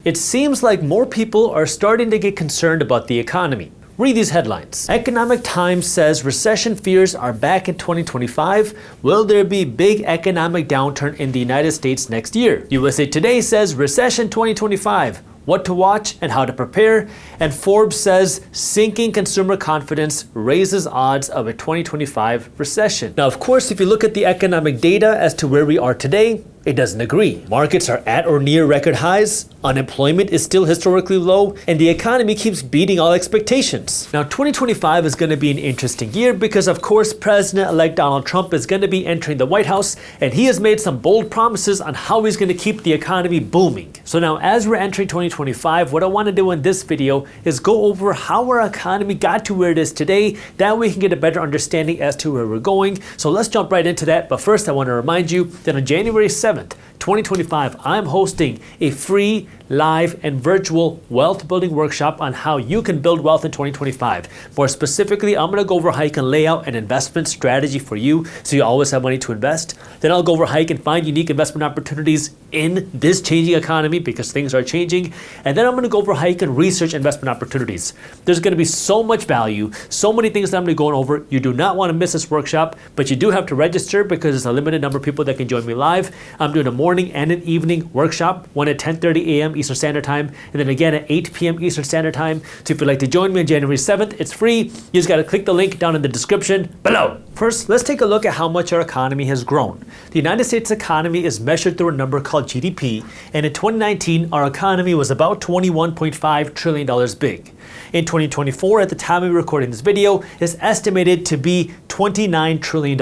It seems like more people are starting to get concerned about the economy. Read these headlines. Economic Times says recession fears are back in 2025. Will there be big economic downturn in the United States next year? USA Today says recession 2025. What to watch and how to prepare. And Forbes says sinking consumer confidence raises odds of a 2025 recession. Now, of course, if you look at the economic data as to where we are today, it doesn't agree. Markets are at or near record highs, unemployment is still historically low, and the economy keeps beating all expectations. Now, 2025 is going to be an interesting year because, of course, President-elect Donald Trump is going to be entering the White House, and he has made some bold promises on how he's going to keep the economy booming. So now, as we're entering 2025, what I want to do in this video is go over how our economy got to where it is today. That way we can get a better understanding as to where we're going. So let's jump right into that. But first, I want to remind you that on January 7th, 2025, I'm hosting a free, live, and virtual wealth building workshop on how you can build wealth in 2025. More specifically, I'm going to go over how you can lay out an investment strategy for you so you always have money to invest. Then I'll go over how you can find unique investment opportunities in this changing economy because things are changing. And then I'm going to go over how you can research investment opportunities. There's going to be so much value, so many things that I'm going to be going over. You do not want to miss this workshop, but you do have to register because there's a limited number of people that can join me live. I'm doing a morning and an evening workshop, one at 10:30 a.m. Eastern Standard Time, and then again at 8 p.m. Eastern Standard Time. So if you'd like to join me on January 7th, it's free. You just got to click the link down in the description below. First, let's take a look at how much our economy has grown. The United States economy is measured through a number called GDP, and in 2019, our economy was about $21.5 trillion big. In 2024, at the time of recording this video, it's estimated to be $29 trillion.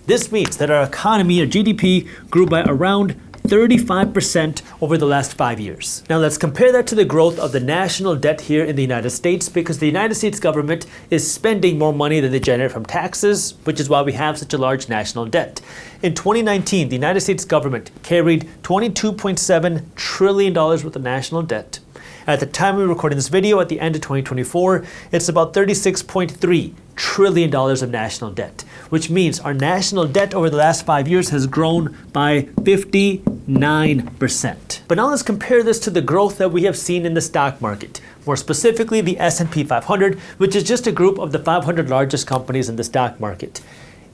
This means that our economy, our GDP, grew by around 35% over the last 5 years. Now let's compare that to the growth of the national debt here in the United States because the United States government is spending more money than they generate from taxes, which is why we have such a large national debt. In 2019, the United States government carried $22.7 trillion worth of national debt. At the time we were recording this video, at the end of 2024, it's about $36.3 trillion of national debt, which means our national debt over the last 5 years has grown by 59%. But now let's compare this to the growth that we have seen in the stock market, more specifically the S&P 500, which is just a group of the 500 largest companies in the stock market.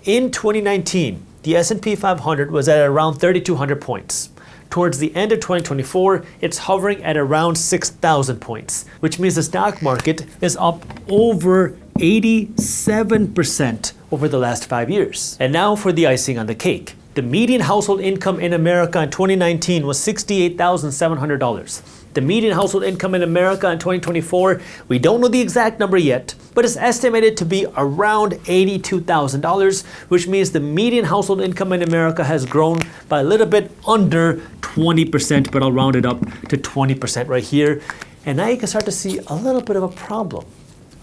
In 2019, the S&P 500 was at around 3,200 points. Towards the end of 2024, it's hovering at around 6,000 points, which means the stock market is up over 87% over the last 5 years. And now for the icing on the cake. The median household income in America in 2019 was $68,700. The median household income in America in 2024, we don't know the exact number yet, but it's estimated to be around $82,000, which means the median household income in America has grown by a little bit under 20%, but I'll round it up to 20% right here. And now you can start to see a little bit of a problem.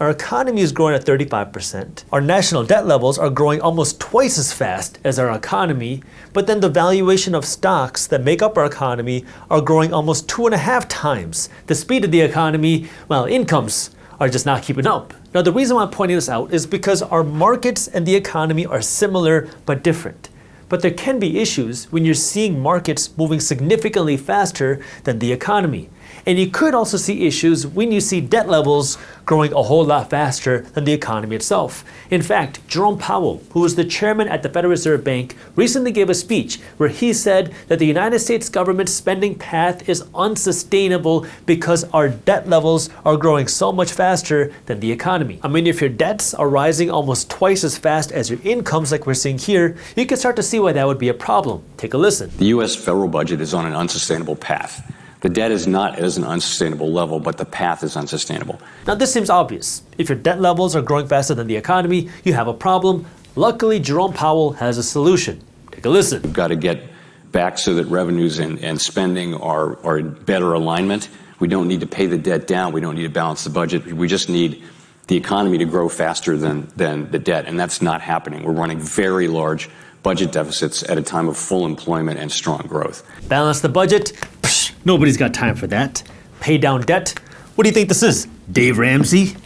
Our economy is growing at 35%. Our national debt levels are growing almost twice as fast as our economy, but then the valuation of stocks that make up our economy are growing almost 2.5 times the speed of the economy, while incomes are just not keeping up. Now, the reason why I'm pointing this out is because our markets and the economy are similar but different. But there can be issues when you're seeing markets moving significantly faster than the economy. And you could also see issues when you see debt levels growing a whole lot faster than the economy itself. In fact, Jerome Powell, who was the chairman at the Federal Reserve Bank, recently gave a speech where he said that the United States government's spending path is unsustainable because our debt levels are growing so much faster than the economy. I mean, if your debts are rising almost twice as fast as your incomes, like we're seeing here, you can start to see why that would be a problem. Take a listen. The U.S. federal budget is on an unsustainable path. The debt is not at an unsustainable level, but the path is unsustainable. Now, this seems obvious. If your debt levels are growing faster than the economy, you have a problem. Luckily, Jerome Powell has a solution. Take a listen. We've got to get back so that revenues and spending are in better alignment. We don't need to pay the debt down. We don't need to balance the budget. We just need the economy to grow faster than the debt, and that's not happening. We're running very large budget deficits at a time of full employment and strong growth. Balance the budget? Psh, nobody's got time for that. Pay down debt? What do you think this is, Dave Ramsey?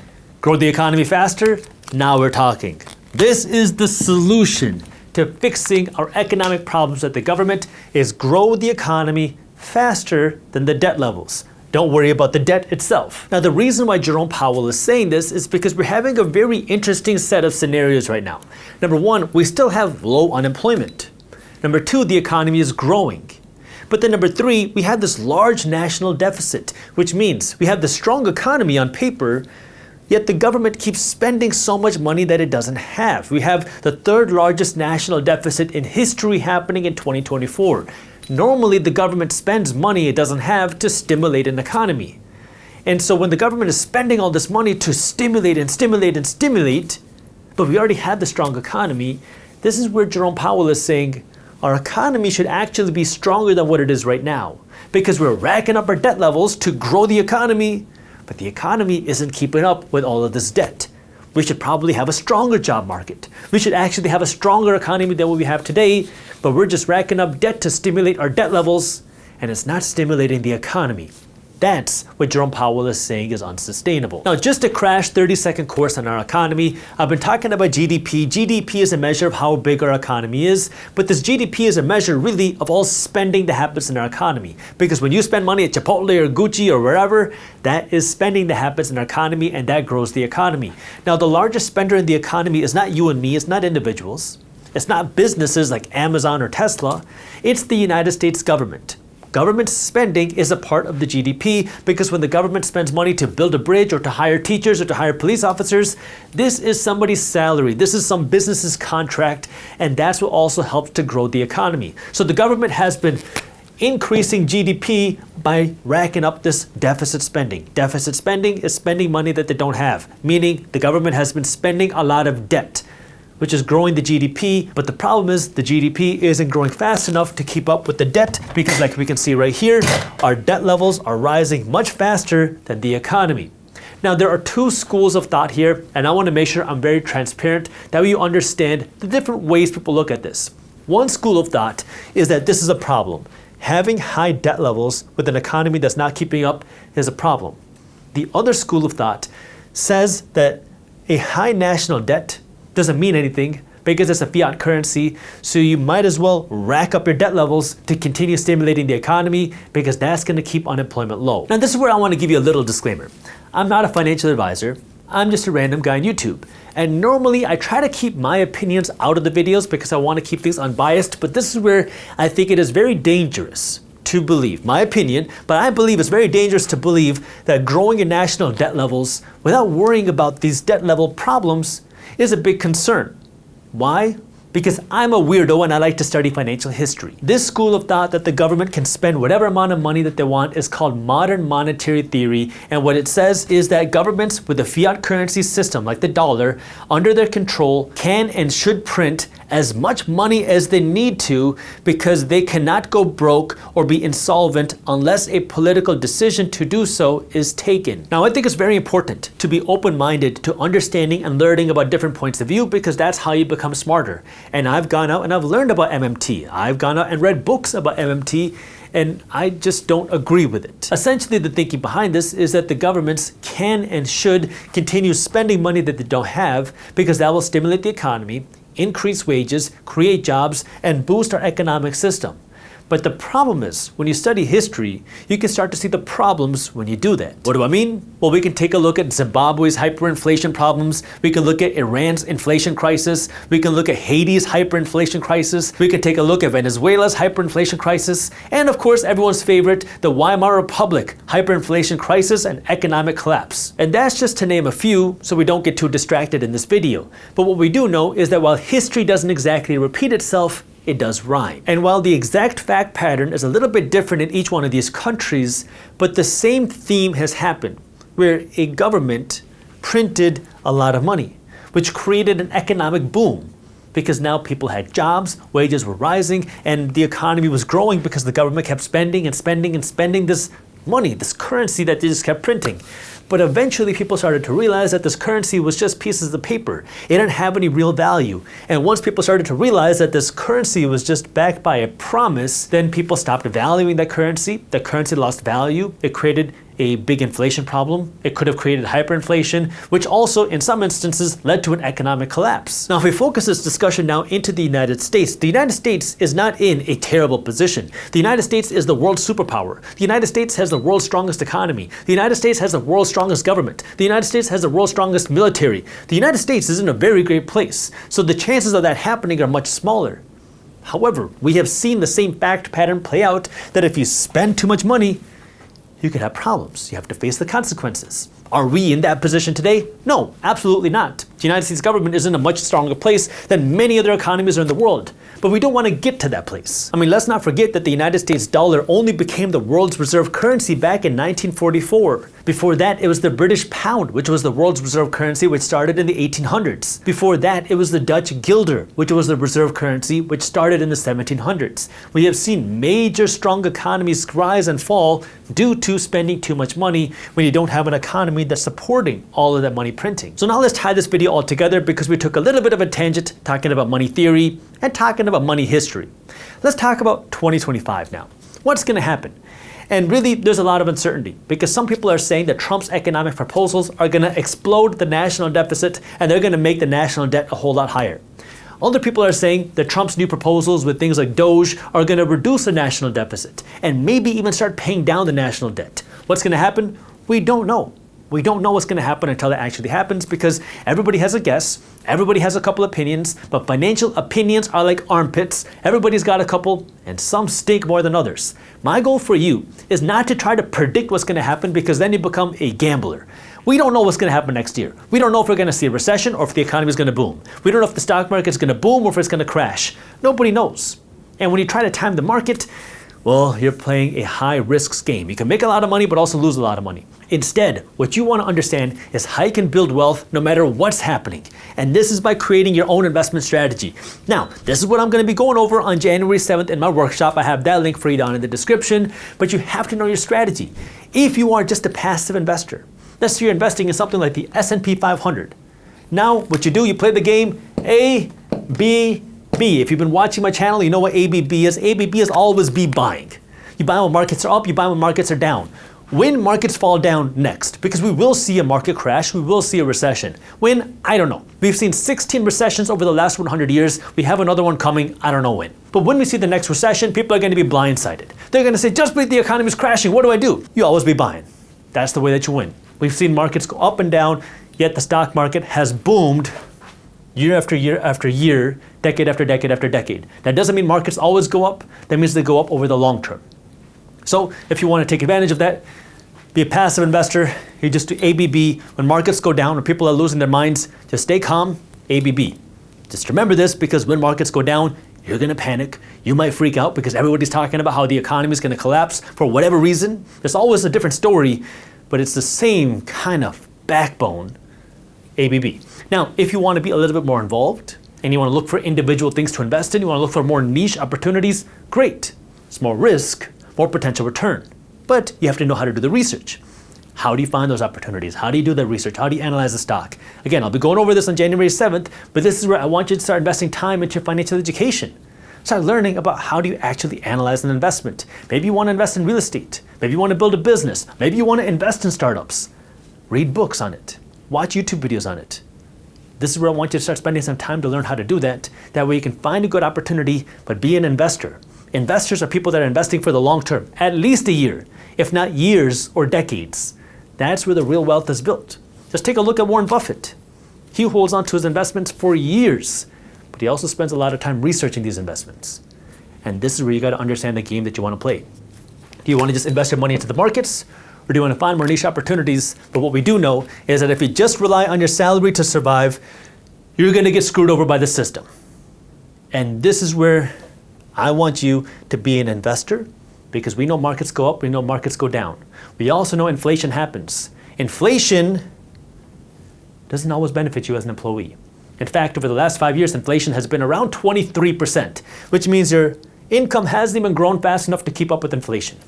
Grow the economy faster? Now we're talking. This is the solution to fixing our economic problems at the government, is grow the economy faster than the debt levels. Don't worry about the debt itself. Now, the reason why Jerome Powell is saying this is because we're having a very interesting set of scenarios right now. Number one, we still have low unemployment. Number two, the economy is growing. But then number three, we have this large national deficit, which means we have the strong economy on paper, yet the government keeps spending so much money that it doesn't have. We have the third largest national deficit in history happening in 2024. Normally, the government spends money it doesn't have to stimulate an economy. And so when the government is spending all this money to stimulate and stimulate and stimulate, but we already have the strong economy, this is where Jerome Powell is saying our economy should actually be stronger than what it is right now, because we're racking up our debt levels to grow the economy, but the economy isn't keeping up with all of this debt. We should probably have a stronger job market. We should actually have a stronger economy than what we have today, but we're just racking up debt to stimulate our debt levels, and it's not stimulating the economy. That's what Jerome Powell is saying is unsustainable. Now, just a crash 30-second course on our economy. I've been talking about GDP. GDP is a measure of how big our economy is, but this GDP is a measure really of all spending that happens in our economy. Because when you spend money at Chipotle or Gucci or wherever, that is spending that happens in our economy, and that grows the economy. Now, the largest spender in the economy is not you and me, it's not individuals. It's not businesses like Amazon or Tesla. It's the United States government. Government spending is a part of the GDP because when the government spends money to build a bridge or to hire teachers or to hire police officers, this is somebody's salary. This is some business's contract, and that's what also helps to grow the economy. So the government has been increasing GDP by racking up this deficit spending. Deficit spending is spending money that they don't have, meaning the government has been spending a lot of debt, which is growing the GDP, but the problem is the GDP isn't growing fast enough to keep up with the debt because like we can see right here, our debt levels are rising much faster than the economy. Now, there are two schools of thought here, and I want to make sure I'm very transparent that you understand the different ways people look at this. One school of thought is that this is a problem. Having high debt levels with an economy that's not keeping up is a problem. The other school of thought says that a high national debt doesn't mean anything because it's a fiat currency, so you might as well rack up your debt levels to continue stimulating the economy because that's going to keep unemployment low. Now, this is where I want to give you a little disclaimer. I'm not a financial advisor. I'm just a random guy on YouTube. And normally I try to keep my opinions out of the videos because I want to keep things unbiased, but this is where I think it is very dangerous to believe, my opinion, but I believe it's very dangerous to believe that growing your national debt levels without worrying about these debt level problems is a big concern. Why? Because I'm a weirdo and I like to study financial history. This school of thought that the government can spend whatever amount of money that they want is called modern monetary theory, and what it says is that governments with a fiat currency system like the dollar under their control can and should print as much money as they need to because they cannot go broke or be insolvent unless a political decision to do so is taken. Now, I think it's very important to be open-minded to understanding and learning about different points of view because that's how you become smarter. And I've gone out and I've learned about MMT. I've gone out and read books about MMT, and I just don't agree with it. Essentially, the thinking behind this is that the governments can and should continue spending money that they don't have because that will stimulate the economy, increase wages, create jobs, and boost our economic system. But the problem is, when you study history, you can start to see the problems when you do that. What do I mean? Well, we can take a look at Zimbabwe's hyperinflation problems. We can look at Iran's inflation crisis. We can look at Haiti's hyperinflation crisis. We can take a look at Venezuela's hyperinflation crisis. And of course, everyone's favorite, the Weimar Republic hyperinflation crisis and economic collapse. And that's just to name a few, so we don't get too distracted in this video. But what we do know is that while history doesn't exactly repeat itself, it does rhyme. And while the exact fact pattern is a little bit different in each one of these countries, but the same theme has happened, where a government printed a lot of money, which created an economic boom because now people had jobs, wages were rising, and the economy was growing because the government kept spending and spending and spending this money, this currency that they just kept printing. But eventually people started to realize that this currency was just pieces of paper. It didn't have any real value. And once people started to realize that this currency was just backed by a promise, then people stopped valuing that currency. The currency lost value. It created a big inflation problem. It could have created hyperinflation, which also in some instances led to an economic collapse. Now, if we focus this discussion now into the United States is not in a terrible position. The United States is the world's superpower. The United States has the world's strongest economy. The United States has the world's strongest government. The United States has the world's strongest military. The United States is in a very great place. So the chances of that happening are much smaller. However, we have seen the same fact pattern play out that if you spend too much money, you could have problems. You have to face the consequences. Are we in that position today? No, absolutely not. The United States government is in a much stronger place than many other economies are in the world. But we don't want to get to that place. I mean, let's not forget that the United States dollar only became the world's reserve currency back in 1944. Before that, it was the British pound, which was the world's reserve currency, which started in the 1800s. Before that, it was the Dutch guilder, which was the reserve currency, which started in the 1700s. We have seen major strong economies rise and fall due to spending too much money when you don't have an economy that's supporting all of that money printing. So now let's tie this video all together because we took a little bit of a tangent talking about money theory and talking about money history. Let's talk about 2025 now. What's going to happen? And really, there's a lot of uncertainty because some people are saying that Trump's economic proposals are going to explode the national deficit and they're going to make the national debt a whole lot higher. Other people are saying that Trump's new proposals with things like Doge are going to reduce the national deficit and maybe even start paying down the national debt. What's going to happen? We don't know. We don't know what's going to happen until it actually happens because everybody has a guess, everybody has a couple opinions, but financial opinions are like armpits. Everybody's got a couple and some stink more than others. My goal for you is not to try to predict what's going to happen because then you become a gambler. We don't know what's going to happen next year. We don't know if we're going to see a recession or if the economy is going to boom. We don't know if the stock market is going to boom or if it's going to crash. Nobody knows. And when you try to time the market, well, you're playing a high risks game. You can make a lot of money, but also lose a lot of money. Instead, what you want to understand is how you can build wealth no matter what's happening. And this is by creating your own investment strategy. Now, this is what I'm going to be going over on January 7th in my workshop. I have that link for you down in the description, but you have to know your strategy. If you are just a passive investor, let's say you're investing in something like the S&P 500. Now, what you do, you play the game A, B, B. If you've been watching my channel, you know what ABB is. ABB is always be buying. You buy when markets are up, you buy when markets are down. When markets fall down next, because we will see a market crash, we will see a recession. When? I don't know. We've seen 16 recessions over the last 100 years. We have another one coming, I don't know when. But when we see the next recession, people are going to be blindsided. They're going to say, Jaspreet, the economy is crashing. What do? You always be buying. That's the way that you win. We've seen markets go up and down, yet the stock market has boomed year after year after year, decade after decade after decade. That doesn't mean markets always go up. That means they go up over the long term. So if you want to take advantage of that, be a passive investor. You just do ABB. When markets go down, when people are losing their minds, just stay calm, ABB. Just remember this because when markets go down, you're going to panic. You might freak out because everybody's talking about how the economy is going to collapse for whatever reason. There's always a different story, but it's the same kind of backbone, ABB. Now, if you want to be a little bit more involved and you want to look for individual things to invest in, you want to look for more niche opportunities, great. It's more risk, more potential return. But you have to know how to do the research. How do you find those opportunities? How do you do the research? How do you analyze the stock? Again, I'll be going over this on January 7th, but this is where I want you to start investing time into your financial education. Start learning about how do you actually analyze an investment. Maybe you want to invest in real estate. Maybe you want to build a business. Maybe you want to invest in startups. Read books on it. Watch YouTube videos on it. This is where I want you to start spending some time to learn how to do that. That way you can find a good opportunity, but be an investor. Investors are people that are investing for the long term, at least a year, if not years or decades. That's where the real wealth is built. Just take a look at Warren Buffett. He holds on to his investments for years, but he also spends a lot of time researching these investments. And this is where you got to understand the game that you want to play. Do you want to just invest your money into the markets, or do you want to find more niche opportunities? But what we do know is that if you just rely on your salary to survive, you're going to get screwed over by the system. And this is where I want you to be an investor, because we know markets go up, we know markets go down. We also know inflation happens. Inflation doesn't always benefit you as an employee. In fact, over the last 5 years, inflation has been around 23%, which means your income hasn't even grown fast enough to keep up with inflation.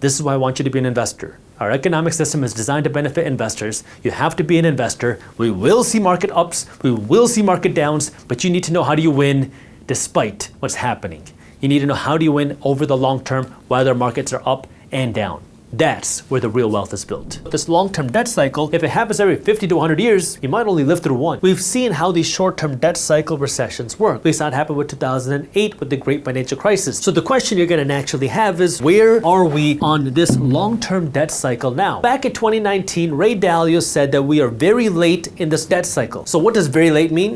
This is why I want you to be an investor. Our economic system is designed to benefit investors. You have to be an investor. We will see market ups, we will see market downs, but you need to know how do you win despite what's happening. You need to know how do you win over the long term, whether markets are up and down. That's where the real wealth is built. This long-term debt cycle, if it happens every 50 to 100 years, you might only live through one. We've seen how these short-term debt cycle recessions work. We saw it happen with 2008 with the Great Financial Crisis. So the question you're going to naturally have is, where are we on this long-term debt cycle now? Back in 2019, Ray Dalio said that we are very late in this debt cycle. So what does very late mean?